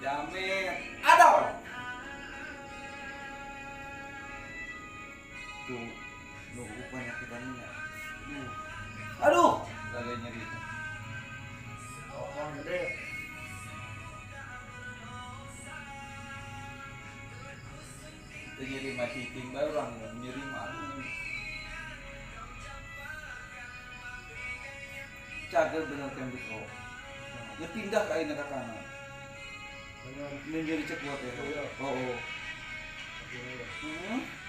Jamet. Aduh. Tuh, lu penyakitannya. Aduh, lagi nyeri. Oh, gede. Itu nyeri mati timbal orang nyeri malu. Cager bener tembus kau. Dia pindah ke air ke kanan. Benar. Menjadi cekuat ya. Iya. Oh. Gede. Hmm.